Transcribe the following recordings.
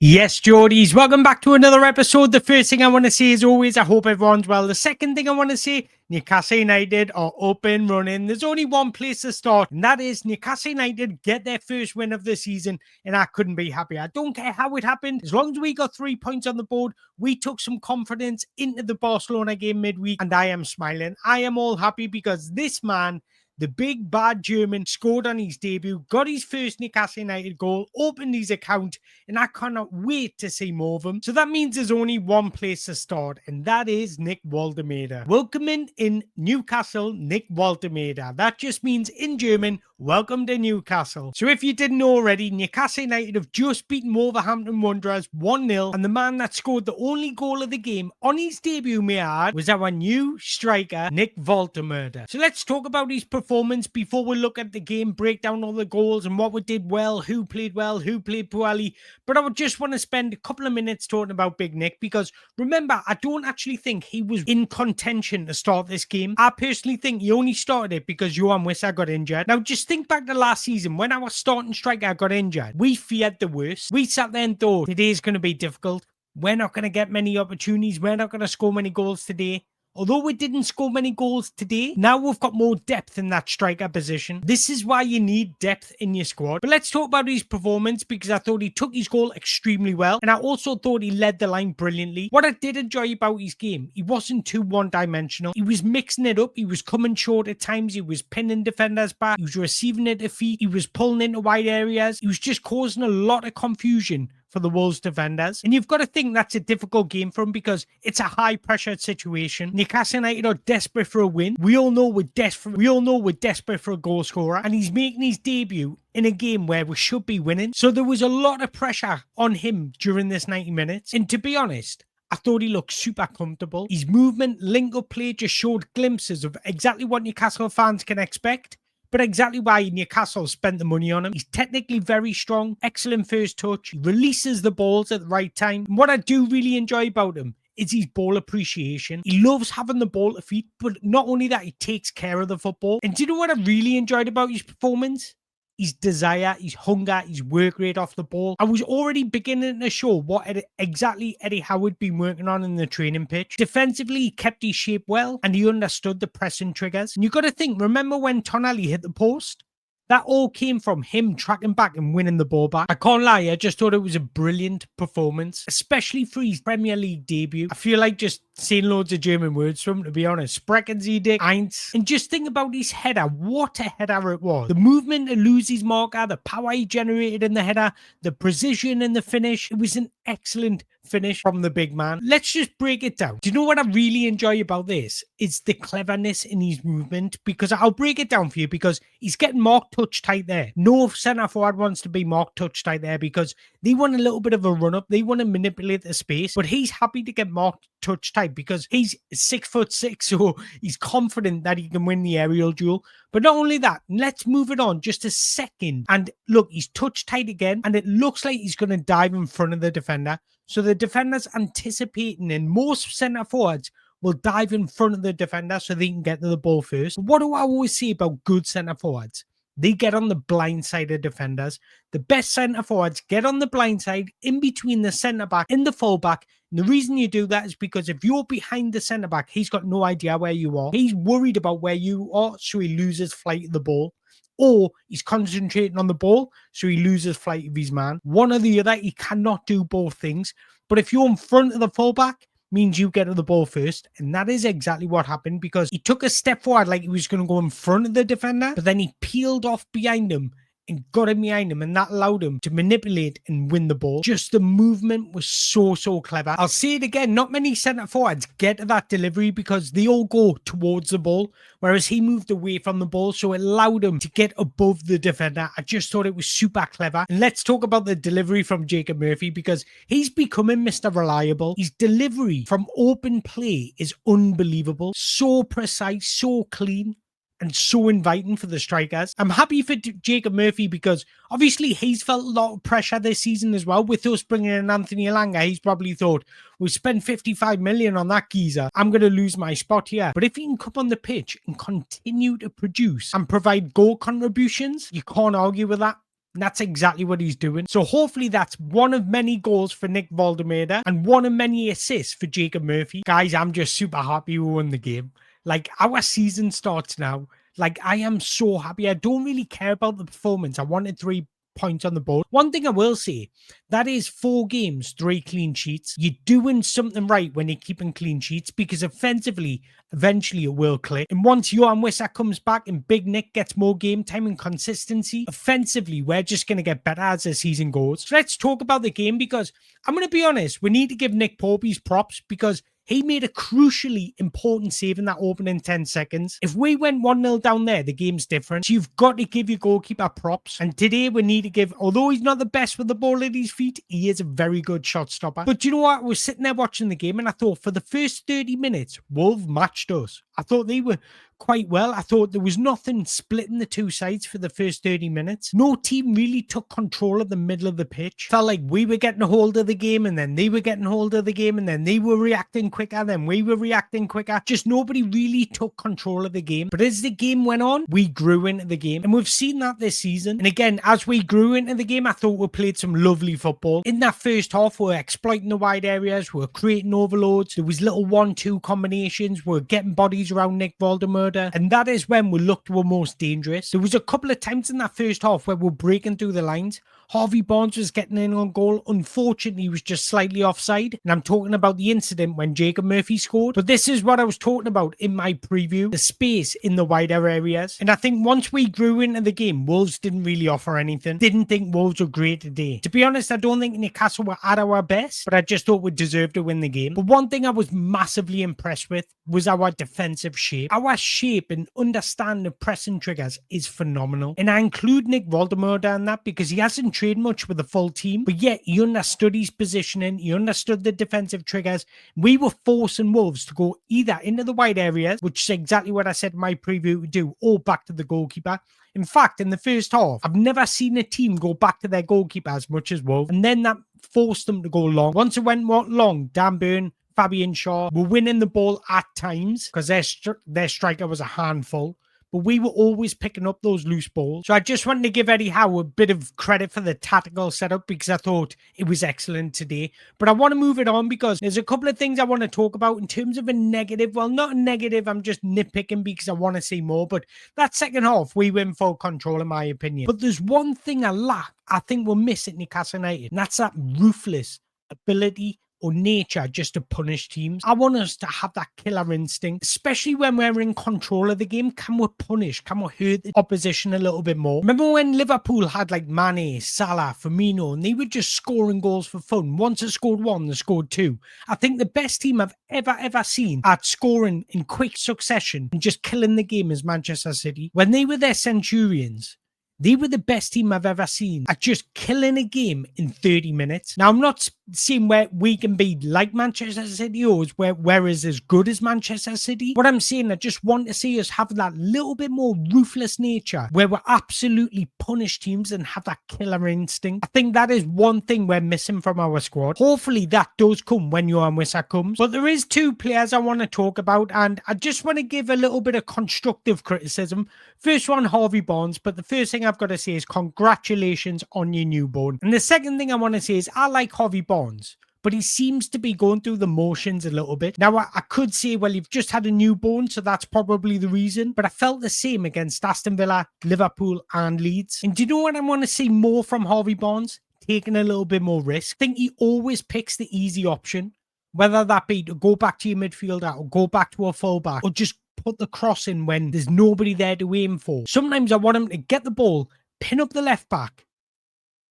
Yes, Geordies, welcome back to another episode. The first thing I want to say is always, I hope everyone's well. The second thing I want to say, Newcastle United are up and running. There's only one place to start, and that is Newcastle United get their first win of the season, and I couldn't be happier. I don't care how it happened. As long as we got 3 points on the board, we took some confidence into the Barcelona game midweek, and I am smiling. I am all happy because this man, the big bad German, scored on his debut, got his first Newcastle United goal, opened his account, and I cannot wait to see more of him. So that means there's only one place to start, and that is Nick Woltemade. Welcoming in Newcastle, Nick Woltemade. That just means in German, welcome to Newcastle. So if you didn't know already, Newcastle United have just beaten Wolverhampton Wanderers 1-0, and the man that scored the only goal of the game on his debut, may I add, was our new striker, Nick Woltemade. So let's talk about his performance before we look at the game, break down all the goals and what we did well, who played poorly. But I would just want to spend a couple of minutes talking about Big Nick because remember, I don't actually think he was in contention to start this game. I personally think he only started it because Johan Wissa got injured. Now, just think back to last season when our starting striker got injured. We feared the worst. We sat there and thought, today's going to be difficult. We're not going to get many opportunities. We're not going to score many goals today. Although we didn't score many goals today, now we've got more depth in that striker position. This is why you need depth in your squad. But let's talk about his performance because I thought he took his goal extremely well. And I also thought he led the line brilliantly. What I did enjoy about his game, he wasn't too one-dimensional. He was mixing it up. He was coming short at times. He was pinning defenders back. He was receiving it to feet. He was pulling into wide areas. He was just causing a lot of confusion for the Wolves defenders. And you've got to think that's a difficult game for him because it's a high-pressured situation. Newcastle United are desperate for a win. We all know we're desperate for a goal scorer. And he's making his debut in a game where we should be winning. So there was a lot of pressure on him during this 90 minutes. And to be honest, I thought he looked super comfortable. His movement, link-up play just showed glimpses of exactly what Newcastle fans can expect. But exactly why Newcastle spent the money on him. He's technically very strong, excellent first touch, he releases the balls at the right time. And what I do really enjoy about him is his ball appreciation. He loves having the ball at feet, but not only that, he takes care of the football. And do you know what I really enjoyed about his performance? His desire, his hunger, his work rate off the ball. I was already beginning to show what exactly Eddie Howe had been working on in the training pitch. Defensively, he kept his shape well and he understood the pressing triggers. And you got to think, remember when Tonali hit the post? That all came from him tracking back and winning the ball back. I can't lie, I just thought it was a brilliant performance, especially for his Premier League debut. I feel like just saying loads of German words from him, to be honest. Sprechen Sie dich eins. And just think about his header. What a header it was. The movement to lose his marker, the power he generated in the header, the precision in the finish. It was an excellent finish from the big man. Let's just break it down. Do you know what I really enjoy about this? It's the cleverness in his movement, because I'll break it down for you because he's getting marked touch tight there. No centre forward wants to be marked touch tight there because they want a little bit of a run up. They want to manipulate the space, but he's happy to get marked touch tight because he's 6'6", so he's confident that he can win the aerial duel. But not only that, let's move it on just a second. And look, he's touch tight again, and it looks like he's going to dive in front of the defender. So the defender's anticipating, and most centre forwards will dive in front of the defender so they can get to the ball first. What do I always say about good centre forwards? They get on the blind side of defenders. The best centre forwards get on the blind side in between the centre back and the full back. And the reason you do that is because if you're behind the centre back, he's got no idea where you are. He's worried about where you are, so he loses flight of the ball. Or he's concentrating on the ball, so he loses flight of his man. One or the other, he cannot do both things. But if you're in front of the fullback, means you get to the ball first. And that is exactly what happened, because he took a step forward like he was going to go in front of the defender, but then he peeled off behind him and got him behind him, and that allowed him to manipulate and win the ball. Just the movement was so clever. I'll say it again, not many centre forwards get to that delivery because they all go towards the ball, whereas he moved away from the ball, so it allowed him to get above the defender. I just thought it was super clever. And let's talk about the delivery from Jacob Murphy, because he's becoming Mr. Reliable. His delivery from open play is unbelievable. So precise, so clean, and so inviting for the strikers. I'm happy for Jacob Murphy because obviously he's felt a lot of pressure this season as well. With us bringing in Anthony Elanga, he's probably thought, we spent 55 million on that geezer, I'm going to lose my spot here. But if he can come on the pitch and continue to produce and provide goal contributions, you can't argue with that. And that's exactly what he's doing. So hopefully that's one of many goals for Nick Woltemade and one of many assists for Jacob Murphy. Guys, I'm just super happy we won the game. Like, our season starts now. Like, I am so happy. I don't really care about the performance. I wanted 3 points on the board. One thing I will say, that is 4 games, 3 clean sheets. You're doing something right when you're keeping clean sheets, because offensively, eventually it will click. And once Johan Wissa comes back and Big Nick gets more game time and consistency, offensively, we're just going to get better as the season goes. So let's talk about the game, because I'm going to be honest, we need to give Nick Pope his props, because he made a crucially important save in that opening 10 seconds. If we went 1-0 down there, the game's different. So you've got to give your goalkeeper props. And today we need to give, although he's not the best with the ball at his feet, he is a very good shot stopper. But you know what? I was sitting there watching the game and I thought for the first 30 minutes, Wolve matched us. I thought they were quite well. I thought there was nothing splitting the two sides for the first 30 minutes. No team really took control of the middle of the pitch. Felt like we were getting a hold of the game, and then they were getting a hold of the game, and then they were reacting quicker, then we were reacting quicker. Just nobody really took control of the game. But as the game went on, we grew into the game, and we've seen that this season. And again, as we grew into the game, I thought we played some lovely football. In that first half, we were exploiting the wide areas, we were creating overloads, there was little 1-2 combinations, we were getting bodies around Nick Woltemade, and that is when we looked were most dangerous. There was a couple of times in that first half where we're breaking through the lines. Harvey Barnes was getting in on goal. Unfortunately, he was just slightly offside. And I'm talking about the incident when Jacob Murphy scored. But this is what I was talking about in my preview, the space in the wider areas. And I think once we grew into the game, Wolves didn't really offer anything. Didn't think Wolves were great today. To be honest, I don't think Newcastle were at our best, but I just thought we deserved to win the game. But one thing I was massively impressed with was our defensive shape. Our shape and understanding of pressing triggers is phenomenal. And I include Nick Woltemade in that because he hasn't trained much with the full team, but yet he understood his positioning, he understood the defensive triggers. We were forcing Wolves to go either into the wide areas, which is exactly what I said in my preview would do, or back to the goalkeeper. In fact, in the first half, I've never seen a team go back to their goalkeeper as much as Wolves, and then that forced them to go long. Once it went long, Dan Burn, Fabian Shaw were winning the ball at times because their striker was a handful. But we were always picking up those loose balls. So I just wanted to give Eddie Howe a bit of credit for the tactical setup because I thought it was excellent today. But I want to move it on because there's a couple of things I want to talk about in terms of a negative. Well, not a negative. I'm just nitpicking because I want to see more. But that second half, we win full control in my opinion. But there's one thing I think we'll miss at Newcastle United. And that's that ruthless ability or nature just to punish teams. I want us to have that killer instinct, especially when we're in control of the game. Can we punish? Can we hurt the opposition a little bit more? Remember when Liverpool had like Mane, Salah, Firmino, and they were just scoring goals for fun. Once they scored 1, they scored 2. I think the best team I've ever seen at scoring in quick succession and just killing the game is Manchester City. When they were their Centurions, they were the best team I've ever seen at just killing a game in 30 minutes. Now, I'm not saying where we can be like Manchester City or where is as good as Manchester City. What I'm saying, I just want to see us have that little bit more ruthless nature where we absolutely punish teams and have that killer instinct. I think that is one thing we're missing from our squad. Hopefully that does come when Johan Wissa comes. But there is 2 players I want to talk about, and I just want to give a little bit of constructive criticism. First one, Harvey Barnes, but the first thing I've got to say is congratulations on your newborn. And the second thing I want to say is I like Harvey Barnes, but he seems to be going through the motions a little bit. Now, I could say, well, you've just had a newborn, so that's probably the reason. But I felt the same against Aston Villa, Liverpool, and Leeds. And do you know what I want to see more from Harvey Barnes? Taking a little bit more risk. I think he always picks the easy option, whether that be to go back to your midfielder or go back to a fullback or just put the cross in when there's nobody there to aim for. Sometimes I want him to get the ball, pin up the left back,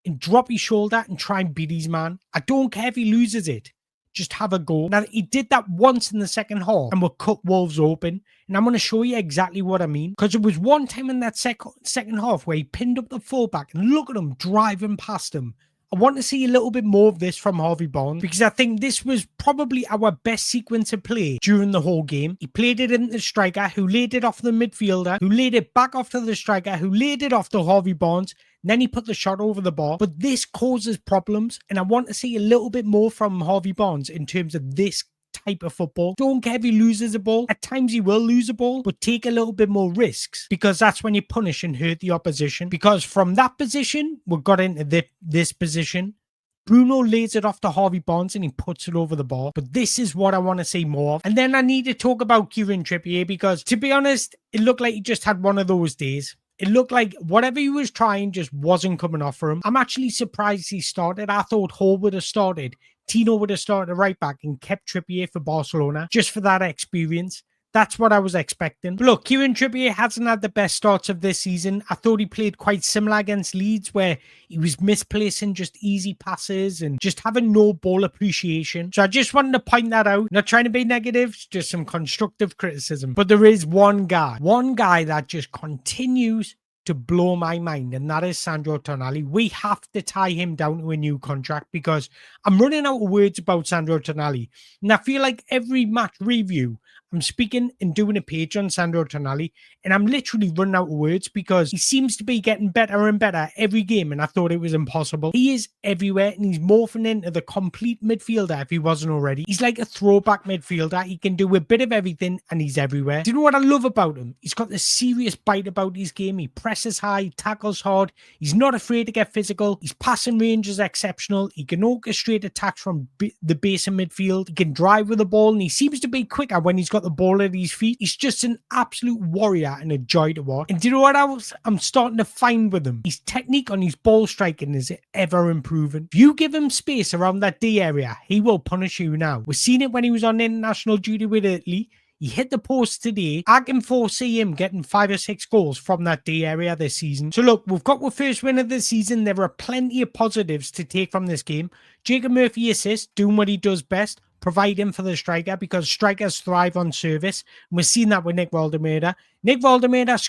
and drop his shoulder and try and beat his man. I don't care if he loses it. Just have a go. Now, he did that once in the second half and we'll cut Wolves open. And I'm going to show you exactly what I mean. Because there was one time in that second half where he pinned up the fullback and look at him driving past him. I want to see a little bit more of this from Harvey Barnes because I think this was probably our best sequence of play during the whole game. He played it into the striker who laid it off the midfielder, who laid it back off to the striker, who laid it off to Harvey Barnes. Then he put the shot over the bar. But this causes problems and I want to see a little bit more from Harvey Barnes in terms of this type of football. Don't care if he loses a ball. At times he will lose a ball, but take a little bit more risks, because that's when you punish and hurt the opposition. Because from that position, we got into this position. Bruno lays it off to Harvey Barnes and he puts it over the bar. But this is what I want to see more of. And then I need to talk about Kieran Trippier, because to be honest, it looked like he just had one of those days. It looked like whatever he was trying just wasn't coming off for him. I'm actually surprised he started. I thought Hall would have started. Tino would have started right back and kept Trippier for Barcelona just for that experience. That's what I was expecting. But look, Kieran Trippier hasn't had the best starts of this season. I thought he played quite similar against Leeds, where he was misplacing just easy passes and just having no ball appreciation. So I just wanted to point that out. Not trying to be negative, just some constructive criticism. But there is one guy that just continues to blow my mind, and that is Sandro Tonali. We have to tie him down to a new contract, because I'm running out of words about Sandro Tonali. And I feel like every match review, I'm speaking and doing a page on Sandro Tonali, and I'm literally running out of words, because he seems to be getting better and better every game, and I thought it was impossible. He is everywhere, and he's morphing into the complete midfielder if he wasn't already. He's like a throwback midfielder. He can do a bit of everything, and he's everywhere. Do you know what I love about him? He's got this serious bite about his game. He presses high, tackles hard. He's not afraid to get physical. His passing range is exceptional. He can orchestrate attacks from the base of midfield. He can drive with the ball, and he seems to be quicker when he's got the ball at his feet. He's just an absolute warrior and a joy to watch. And do you know what I'm starting to find with him? His technique on his ball striking is ever improving. If you give him space around that D area, he will punish you now. We've seen it when he was on international duty with Italy. He hit the post today. I can foresee him getting 5 or 6 goals from that D area this season. So look, we've got our first win of the season. There are plenty of positives to take from this game. Jacob Murphy assists, doing what he does best, providing for the striker, because strikers thrive on service. And we've seen that with Nick Woltemade. Nick Woltemade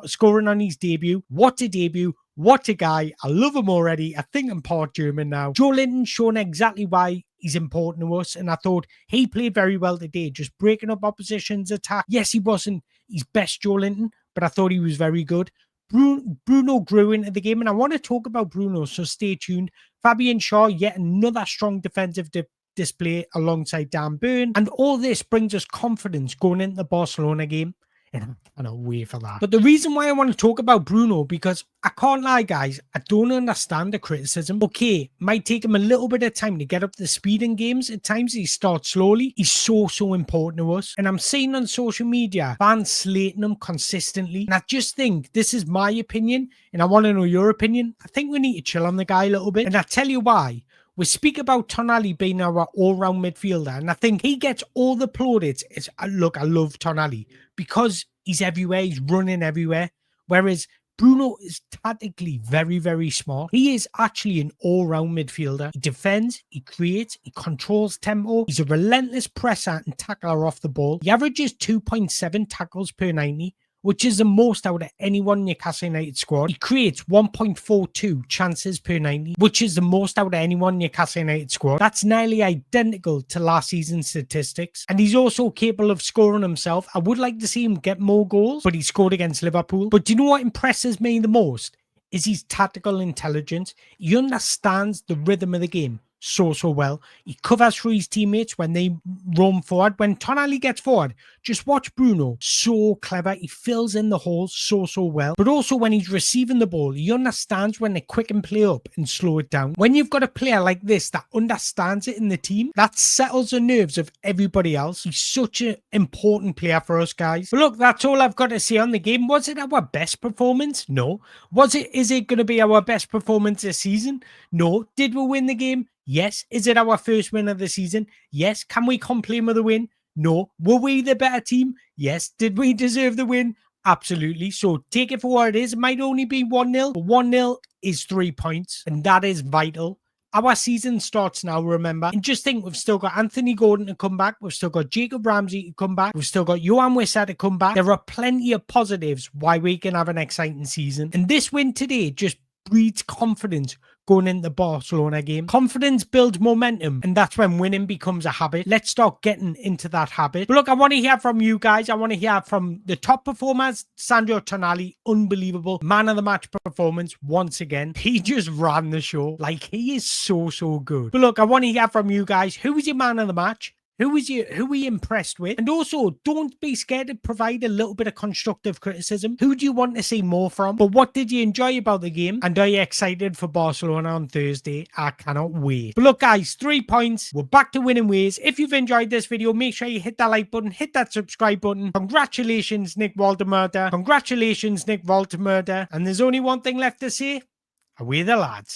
scoring on his debut. What a debut. What a guy. I love him already. I think I'm part German now. Joelinton showing exactly why he's important to us, and I thought he played very well today, just breaking up opposition's attack. Yes, he wasn't his best Joelinton, but I thought he was very good. Bruno grew into the game, and I want to talk about Bruno, so stay tuned. Fabian Shaw, yet another strong defensive display alongside Dan Burn, and all this brings us confidence going into the Barcelona game. And I cannot wait for that. But the reason why I want to talk about Bruno, because I can't lie, guys, I don't understand the criticism. Okay, might take him a little bit of time to get up to speed in games. At times he starts slowly. He's so important to us. And I'm seeing on social media fans slating him consistently. And I just think, this is my opinion, and I want to know your opinion. I think we need to chill on the guy a little bit. And I'll tell you why. We speak about Tonali being our all-round midfielder, and I think he gets all the plaudits. Look, I love Tonali because he's everywhere, he's running everywhere, whereas Bruno is tactically very smart. He is actually an all-round midfielder. He defends, he creates, he controls tempo. He's a relentless presser and tackler off the ball. He averages 2.7 tackles per 90, which is the most out of anyone in Newcastle United squad. He creates 1.42 chances per 90, which is the most out of anyone in Newcastle United squad. That's nearly identical to last season's statistics. And he's also capable of scoring himself. I would like to see him get more goals, but he scored against Liverpool. But do you know what impresses me the most? Is his tactical intelligence. He understands the rhythm of the game so well. He covers for his teammates when they roam forward. When Tonali gets forward, just watch Bruno. So clever. He fills in the holes so well. But also when he's receiving the ball, he understands when to quicken play up and slow it down. When you've got a player like this that understands it in the team, that settles the nerves of everybody else. He's such an important player for us, guys. But look, that's all I've got to say on the game. Was it our best performance? No. Is it going to be our best performance this season? No. Did we win the game? Yes. Is it our first win of the season? Yes. Can we complain with the win? No. Were we the better team? Yes. Did we deserve the win? Absolutely. So take it for what it is. It might only be 1-0, but 1-0 is 3 points, and that is vital. Our season starts now, remember. And just think, we've still got Anthony Gordon to come back. We've still got Jacob Ramsey to come back. We've still got Johan Wissa to come back. There are plenty of positives why we can have an exciting season. And this win today just breeds confidence going into the Barcelona game. Confidence builds momentum, and that's when winning becomes a habit. Let's start getting into that habit. But look, I want to hear from you guys. I want to hear from the top performers. Sandro Tonali, unbelievable. Man of the match performance once again. He just ran the show. Like, he is so good. But look, I want to hear from you guys. Who was your man of the match? Who were you impressed with? And also, don't be scared to provide a little bit of constructive criticism. Who do you want to see more from? But what did you enjoy about the game? And are you excited for Barcelona on Thursday? I cannot wait. But look, guys, 3 points. We're back to winning ways. If you've enjoyed this video, make sure you hit that like button, hit that subscribe button. Congratulations, Nick Woltemade. Congratulations, Nick Woltemade. And there's only one thing left to say. Away the lads.